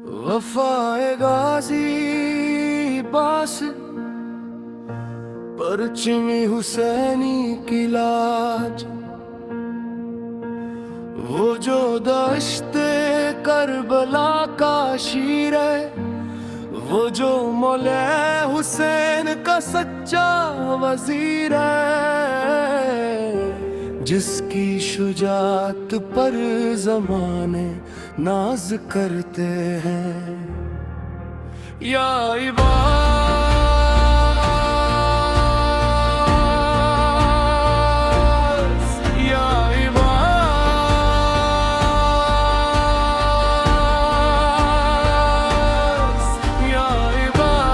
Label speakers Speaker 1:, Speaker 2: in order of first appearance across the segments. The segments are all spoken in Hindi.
Speaker 1: वफाए गाजी बास परचमी हुसैनी की लाज, वो जो दश्ते करबला का शीर है, वो जो मौला हुसैन का सच्चा वजीर है, जिसकी शुजात पर ज़माने नाज करते हैं। या इबास, या इबास, या इबास।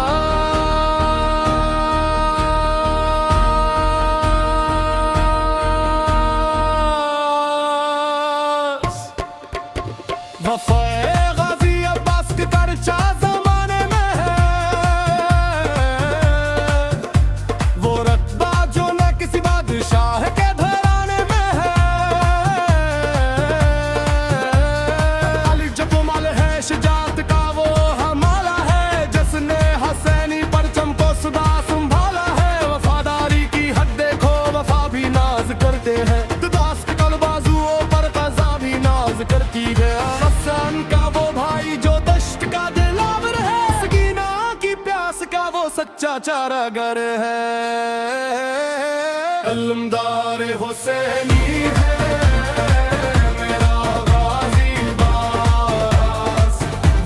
Speaker 1: वफ़ाए गाज़ी अब्बास की परचा ज़माने में है, वो रत्बा जो न किसी बादशाह के घराने में है। अली जब माल है शुजात का वो हमारा है, जिसने हसैनी परचम को सदा संभाला है। वफादारी की हद देखो, वफा भी नाज करते हैं, दास्त कल बाजुओं पर क़ज़ा भी नाज करती है। हसन का वो भाई जो दश्त का दिलावर है, सकीना की प्यास का वो सच्चा चारागर है। अलमदार हुसैनी है मेरा गाज़ी बास,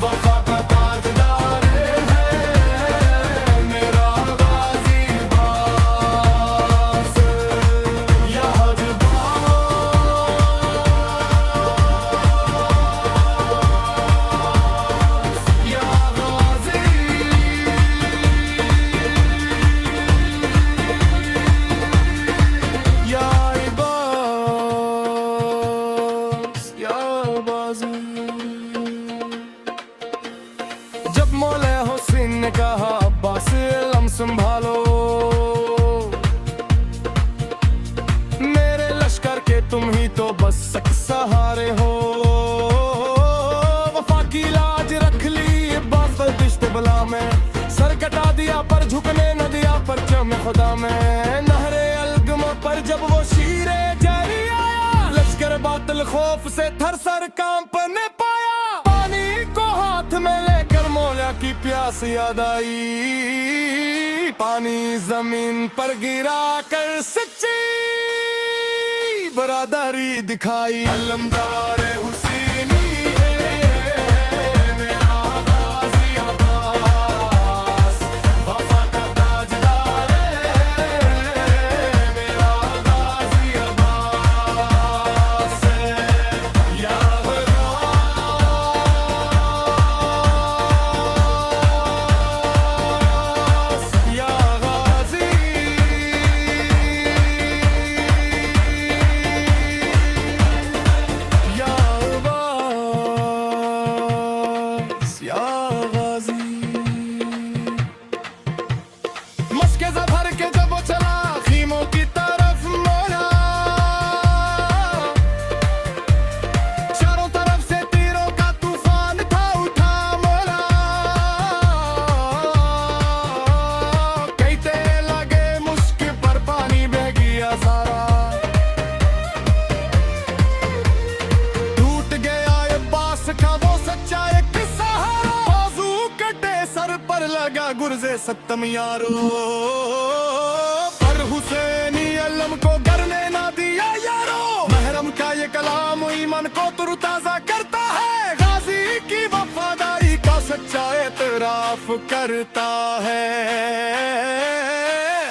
Speaker 1: वफा का ताजदार है मेरा गाज़ी बास। या जब मौला हुसैन ने कहा अब्बास इल्म संभालो, मेरे लश्कर के तुम ही तो बस सहारे हो। वफा की लाज रख ली अब्बास दिश्त बला में, सर कटा दिया पर झुकने न दिया परचम खुदा में। नहरे अलगमा पर जब वो शीरे जारी आया, लश्कर बातिल खौफ से थरसर कांपने पाया। पानी को हाथ में लेकर मौला की प्यास याद आई, पानी जमीन पर गिरा कर सच्ची बरादरी दिखाई। अलमदार हुसैनी है मेरा गाज़ी अब्बास, वफा का ताजदार है मेरा गाज़ी अब्बास। या गौस, या गाज़ी, या अब्बास, या गाज़ी। मस्के ज़फ़र के जब वो चला खीमों की तरफ मोड़ा, चारों तरफ से तीरों का तूफान था उठा मोड़ा। कहते लगे मुश्क पर पानी बह गया सारा, टूट गया अब्बास का वो सच्चा एक सहारा। बाजू कटे सर पर लगा गुर्ज़े सत्तम यारो, पर हुसैनी अलम को करने ना दिया यारो। महरम का ये कलाम ईमान को तरोताजा करता है, गाज़ी की वफादारी का सच्चा एतराफ करता है।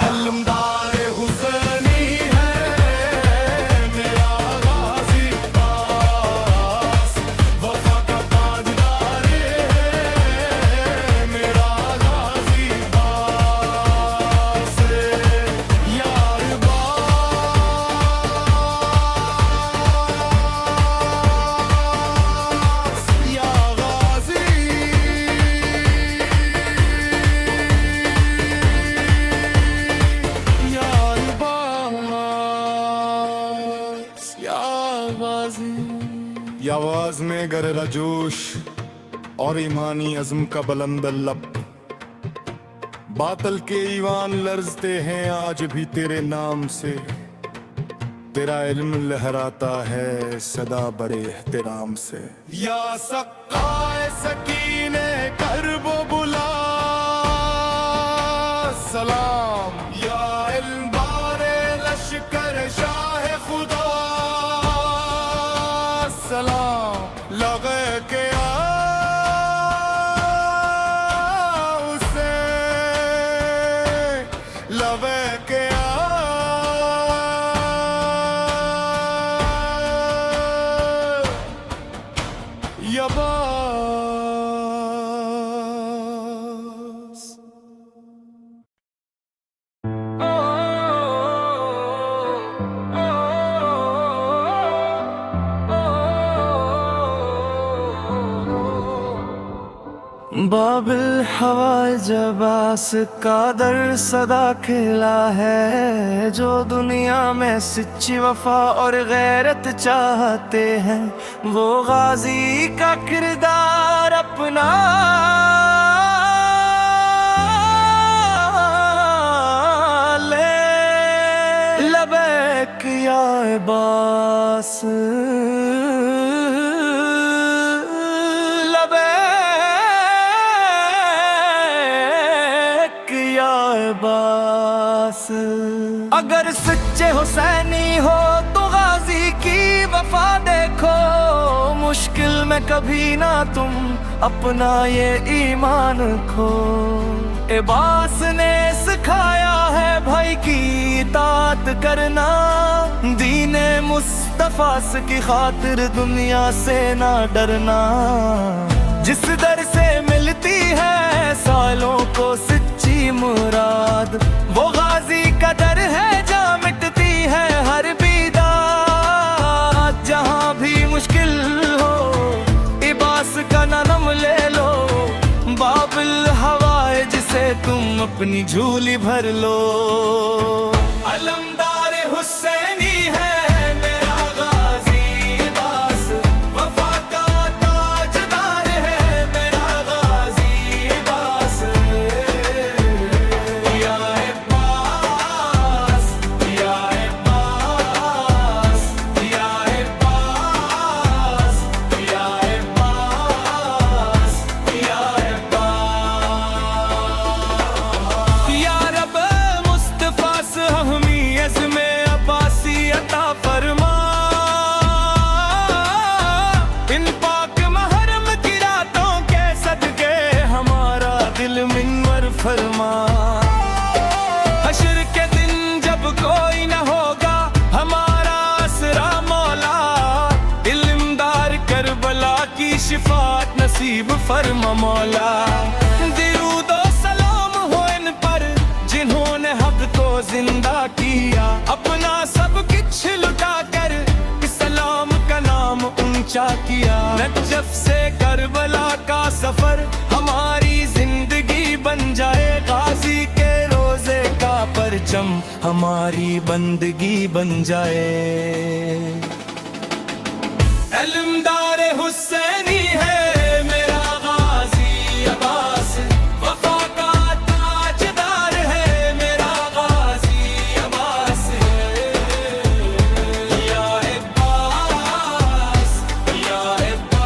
Speaker 1: अलमदार हुसैनी है मेरा गाज़ी बास, वफा का ताजदार है मेरा गाज़ी बास। या इबास, या गाज़ी, या इबास, या गाज़ी। या आवाज़ में गर रजोश और ईमानी अज़्म का बुलंद लब। बातल के ईवान लर्जते हैं आज भी तेरे नाम से, तेरा इल्म लहराता है सदा बड़े एहतराम से। या सक्काए सकीने करबो बुला सलाम, या इल्म बारे लश्कर शाह खुदा सलाम। लगे के उसे लगे के
Speaker 2: बाबिल हवाए जबास का दर सदा खिला है, जो दुनिया में सच्ची वफा और गैरत चाहते हैं, वो गाजी का किरदार अपना ले। लबैक या अब्बास, अगर सच्चे हुसैनी हो तो गाजी की वफा देखो, मुश्किल में कभी ना तुम अपना ये ईमान खो। अब्बास ने सिखाया है भाई की इताअत करना, दीने मुस्तफा की खातिर दुनिया से ना डरना। जिस दर से मिलती है सालों को सच्ची मुराद, वो गाजी का दर है जहाँ मिटती है हर बिदात। जहाँ भी मुश्किल हो अब्बास का नाम ले लो, बाबिल हवाए जिसे तुम अपनी झोली भर लो। अलमदार हुसैनी है मेरा गाजी अब्बास, वफा का ताजदार है मेरा गाजी अब्बास। या अब्बास, या अब्बास, या अब्बास, या अब्बास, या अब्बास। या रब मुस्तफा से अहमियत में अब्बासी अता फरमा, इन पाक महरम की रातों के सदके हमारा दिल मिन्वर फरमा। हश्र के दिन जब कोई न होगा हमारा आसरा मौला, इल्मदार करबला की शिफात नसीब फरमा मौला। दिरूदो सलाम हो इन पर जिन्होंने हक को जिंदा किया, अपना सब कुछ लुटा कर इस्लाम का नाम ऊंचा किया। नजफ से करबला का सफर हमारी जिंदगी बन जाए, गाजी के रोजे का परचम हमारी बंदगी बन जाए। इल्मदार हुसैनी है मेरा गाजी अब्बास, वफा का ताजदार है मेरा गाजी अब्बास। या अब्बास, या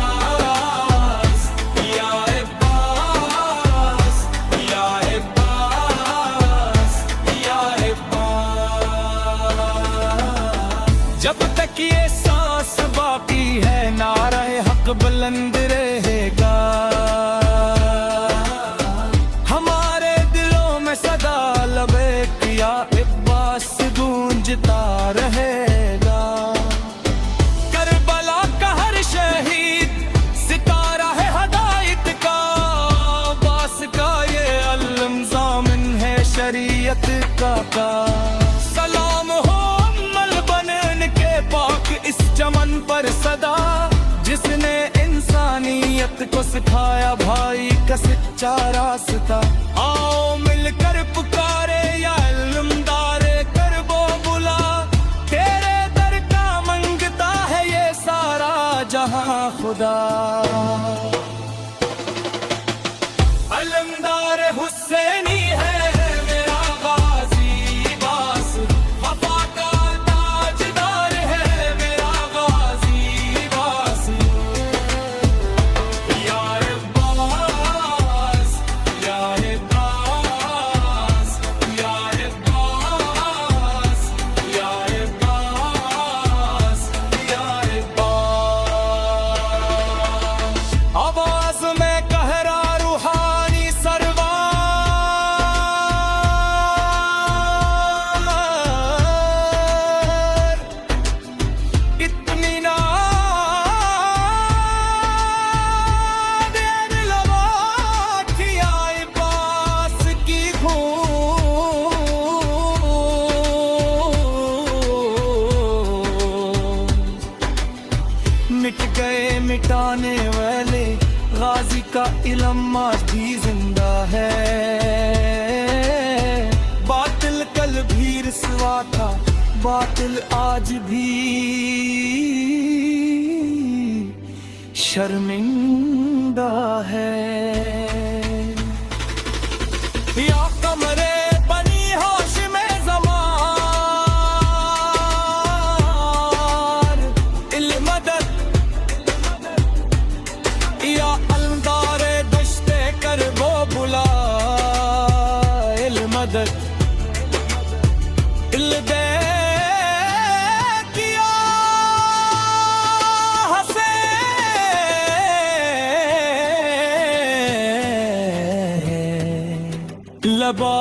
Speaker 2: अब्बास, या अब्बास, या अब्बास, या अब्बास। जब तक ये सांस बाकी है नारे हक बुलंद रहेगा, हमारे दिलों में सदा लबैक या अब्बास गूंजता रहेगा। करबला का हर शहीद सितारा है हदायत का, अब्बास का ये अलम ज़ामिन है शरीयत का। सलाम हो अमल बनने के पाक इस चमन पर सदा, जिसने इंसानियत को सिखाया भाई का सच्चा रास्ता। आओ मिलकर पुकारे या इल्मदारे करबो बुला, तेरे दर का मंगता है ये सारा जहां खुदा। जाने वाले गाजी का इल्म आज भी जिंदा है। बातिल कल भी रुसवा था, बातिल आज भी शर्मिंदा है। या कमरे बनी होश में ज़मान इल्म मदद, या अलदारे दश्ते कर वो बुला इल्म मदद। इल्म दे किया हसे लबा